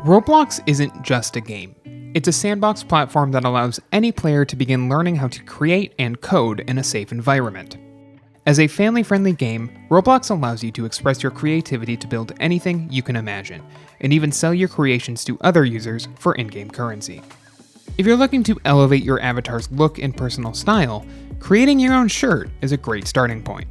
Roblox isn't just a game. It's a sandbox platform that allows any player to begin learning how to create and code in a safe environment. As a family-friendly game, Roblox allows you to express your creativity to build anything you can imagine, and even sell your creations to other users for in-game currency. If you're looking to elevate your avatar's look and personal style, creating your own shirt is a great starting point.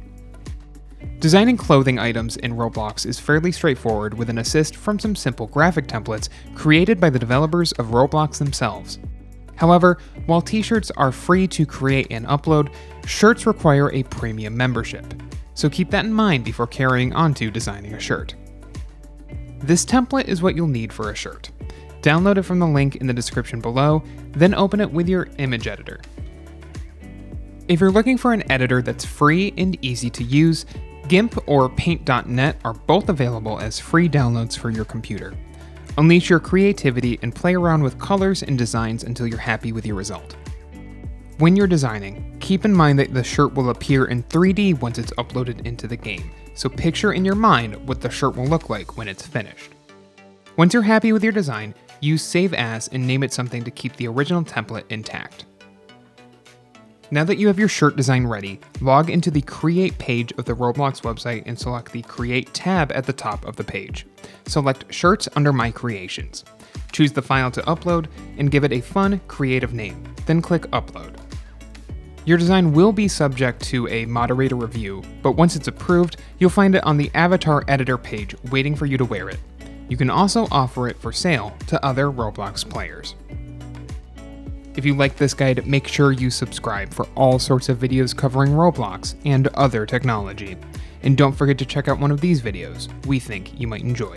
Designing clothing items in Roblox is fairly straightforward with an assist from some simple graphic templates created by the developers of Roblox themselves. However, while t-shirts are free to create and upload, shirts require a premium membership, so keep that in mind before carrying on to designing a shirt. This template is what you'll need for a shirt. Download it from the link in the description below, then open it with your image editor. If you're looking for an editor that's free and easy to use, GIMP or Paint.net are both available as free downloads for your computer. Unleash your creativity and play around with colors and designs until you're happy with your result. When you're designing, keep in mind that the shirt will appear in 3D once it's uploaded into the game, so picture in your mind what the shirt will look like when it's finished. Once you're happy with your design, use Save As and name it something to keep the original template intact. Now that you have your shirt design ready, log into the Create page of the Roblox website and select the Create tab at the top of the page. Select Shirts under My Creations. Choose the file to upload and give it a fun, creative name, then click Upload. Your design will be subject to a moderator review, but once it's approved, you'll find it on the Avatar Editor page waiting for you to wear it. You can also offer it for sale to other Roblox players. If you like this guide, make sure you subscribe for all sorts of videos covering Roblox and other technology. And don't forget to check out one of these videos we think you might enjoy.